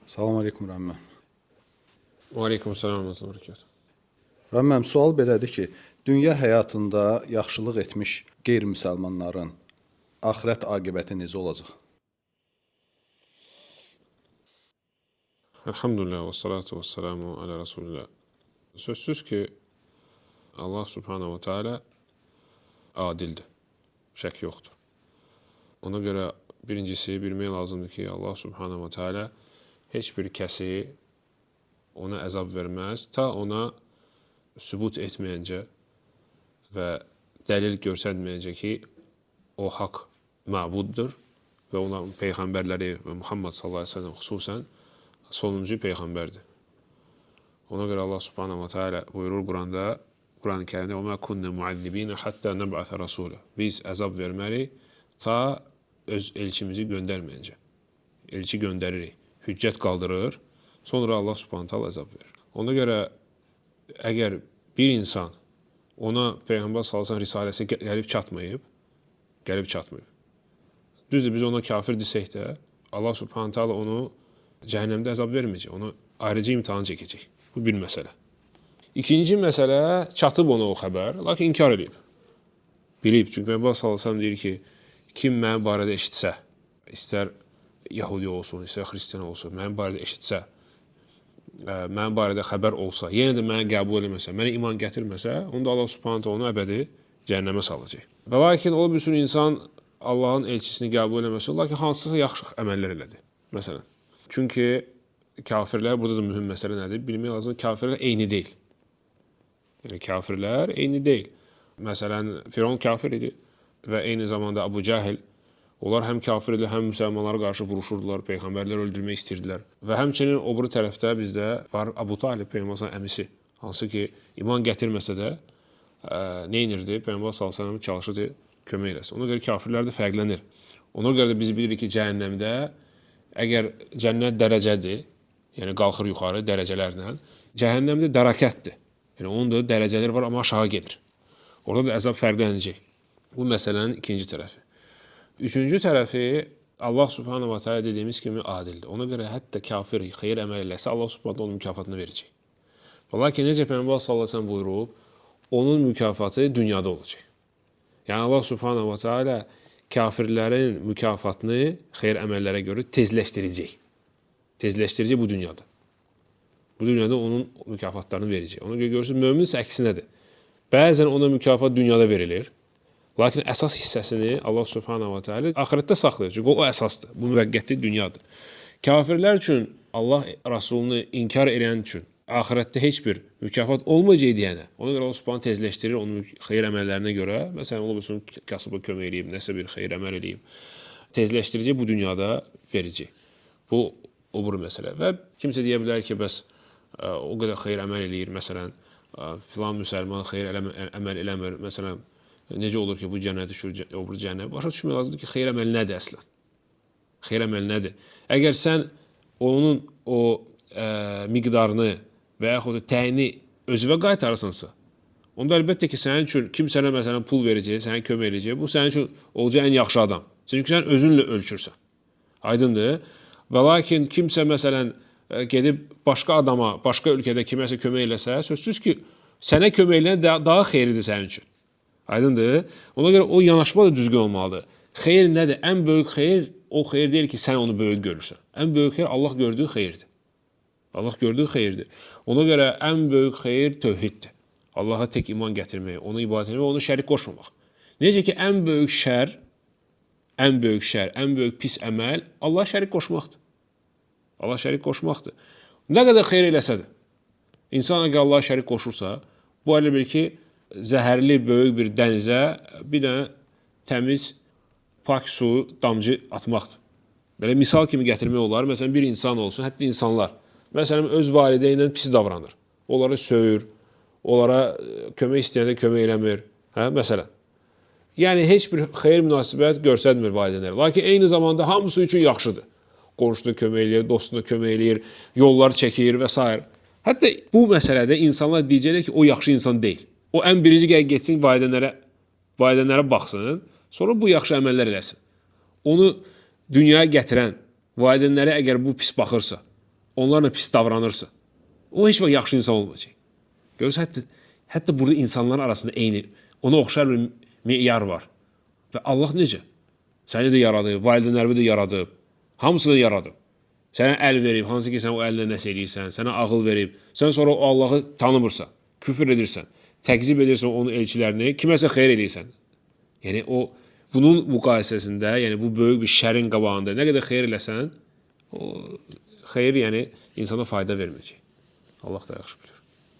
Salam aleykum Rəmməm. Aleykümselam və rəhmətullah. Rəmməm, sual belədir ki, dünya həyatında yaxşılıq etmiş qeyri-müsəlmanların axirət aqibəti necə olacaq? Elhamdülillah və salatu və selamu alə Rasulillah. Sözsüz ki, Allah subhanahu wa ta'ala adildir. Şək yoxdur. Ona görə birincisi bilmək lazımdır ki, Allah subhanahu wa ta'ala heç bir kəsi ona əzab verməz, ta ona sübut etməyincə və dəlil göstərməyəcək ki, o haqq məbuddur və ona peyğəmbərləri və Muhammed sallallahu aleyhi ve sellem xüsusən sonuncu peyğəmbərdir. Ona görə Allah subhanahu wa ta'ala buyurur Quran-ı Kərimdə وَمَا كُنَّ مُعَذِّبِينَ حَتَّى نَبْعَثَ رَسُولَ Biz əzab vermərik ta öz elçimizi göndərməyincə. Elçi göndəririk, hüccət qaldırır, sonra Allah subhanahu wa ta'ala əzab verir. Ona görə əgər bir insan ona Peyğəmbər sallallahu əleyhi və səlləm risaləsi gəlib çatmayıb. Düzdür, biz ona kafir desək də, Allah subhanahu ta'ala onu cəhənnəmdə əzab verməyəcək, onu ayrıca imtahan çəkəcək. Bu bir məsələ. İkinci məsələ, çatıb ona o xəbər, lakin inkar edib. Bilib, çünki Peyğəmbər sallallahu əleyhi və səlləm deyir ki, kim mənim barədə eşitsə, istər Yahudi olsun, istər Xristiyan olsun, mənim barədə eşitsə, mənim barədə xəbər olsa, yenə də məni qəbul eləməsə, mənə iman gətirməsə, onda Allah subhanahu onu əbədi cəhənnəmə salacaq. Və lakin o bir sürü insan Allahın elçisini qəbul eləməsə, lakin hansısa yaxşı əməllər elədi. Məsələn. Çünki kafirlər, burada da mühüm məsələ nədir? Bilmək lazım, kafirlər eyni deyil. Yəni, kafirlər eyni deyil. Məsələn, Firavun kafir idi və eyni zamanda Abu Cahil, onlar həm kafir idi, həm müsəlmanlara qarşı vuruşurdular, peyğəmbərləri öldürmək istəyirdilər. Və həmçinin o biri tərəfdə bizdə var Abu Talib, Peyğəmbərin əmisi. Hansı ki, iman gətirməsə də nə inirdi? Peyğəmbər sallallahu əleyhi və səlləm çalışırdı, kömək eləsin. Ona görə kafirlər də fərqlənir. Ona görə də biz bilirik ki, cəhənnəmdə əgər cənnət dərəcədir, yəni qalxır yuxarı dərəcələrlə, cəhənnəmdə dərəkətdir. Yəni onun da dərəcələri var, amma aşağı gedir. Orada da əzab fərqlənəcək. Bu məsələnin ikinci tərəfi. Üçüncü tərəfi, Allah subhanahu wa ta'ala dediyimiz kimi adildir. Ona görə hətta kafir xeyir əməl eləsə, Allah subhanahu onun mükafatını verəcək. Lakin necə Peyğəmbər sallallahu əleyhi və səlləm buyurub, onun mükafatı dünyada olacaq. Yəni Allah subhanahu wa ta'ala kafirlərin mükafatını xeyir əməllərə görə tezləşdirəcək. Tezləşdirəcək bu dünyada. Bu dünyada onun mükafatlarını verəcək. Ona görə görürsünüz, mömin isə əksinədir. Bəzən ona mükafat dünyada verilir. Lakin əsas hissəsini Allah subhanahu wa ta'ala axirətdə saxlayır. Çünki o əsasdır. Bu müvəqqəti dünyadır. Kafirlər üçün, Allah Rasulunu inkar edən üçün axirətdə heç bir mükafat olmayacaq deyənə. Ona görə Allah subhanahu tezləşdirir onun xeyir əməllərinə görə. Məsələn, ola bilsin kasıba kömək eləyib, nəsə bir xeyir əməl eləyib. Tezləşdirəcək bu dünyada verəcək. Bu o bir məsələ. Və kimsə deyə bilər ki, bəs o qədər xeyir əməl eləyir, məsələn, filan müsəlman xeyir əməl eləmir, məsələn, necə olur ki, bu cənnət düşür, o bir cənnət. Başa düşmək lazımdır ki, xeyir əməl nədir əslən? Xeyir əməl nədir? Əgər sən onun o miqdarını və yaxud da təyini özünə qaytarırsansa, onda əlbəttə ki, sənin üçün kim sənə məsələn pul verəcək, sənə kömək edəcək, bu sənin üçün olacaq ən yaxşı adam. Çünki sən özünlə ölçürsən. Aydındır? Və lakin kimsə məsələn gedib başqa adama, başqa ölkədə kiməsə kömək eləsə, sözsüz ki, sənə kömək eləyən daha xeyirlidir sənin üçün. Aydındır? Ona görə o yanaşma da düzgün olmalıdır. Xeyir nədir? Ən böyük xeyir o xeyir deyil ki, sən onu böyük görürsən. Ən böyük xeyir Allah gördüyü xeyirdir. Allah gördüyü xeyirdir. Ona görə ən böyük xeyir tövhiddir. Allaha tək iman gətirmək, onu ibadət etmək və onu şərik qoşmamaq. Necə ki, ən böyük şər, ən böyük pis əməl Allah şərik qoşmaqdır. Allah şərik qoşmaqdır. Nə qədər xeyir eləsə də, insan əgər Allah şərik qoşursa, bu elə bir ki, zəhərli böyük bir dənizə bir dənə təmiz, pak su, damcı atmaqdır. Belə misal kimi gətirmək olar. Məsələn, bir insan olsun, hətta insanlar. Məsələn, öz valideylə pis davranır. Onları söyür, onlara kömək istəyəndə kömək eləmir. Məsələn. Yəni, heç bir xeyir münasibət göstərmir valideynlər. Lakin eyni zamanda hamısı üçün yaxşıdır. Qonşusuna kömək eləyir, dostuna kömək eləyir, yollar çəkir və s. Hətta bu məsələdə insanlar deyəcəklər ki, o yaxşı insan deyil. O ən birinci getsin valideynlərə baxsın, sonra bu yaxşı əməllər eləsin. Onu dünyaya gətirən valideynlərə əgər bu pis baxırsa, onlarla pis davranırsa, o heç vaxt yaxşı insan olmayacaq. Görürsən, hətta burada insanların arasında eyni, ona oxşar bir meyar var. Və Allah necə? Səni də yaradıb, valideynlərimi də yaradıb, hamısını yaradıb. Sənə əl verib, hansı ki sən o əllə nəsə eləyirsən, sənə ağıl verib, sən sonra o Allahı tanımırsan, küfür edirsən, təqzib edirsən onun elçilərini, kiməsə xeyir eləyirsən. Yəni bunun müqayisəsində, yəni bu böyük bir şərin qabağında nə qədər xeyir eləsən, o xeyir yəni insana fayda verməyəcək. Allah da yaxşı bilir.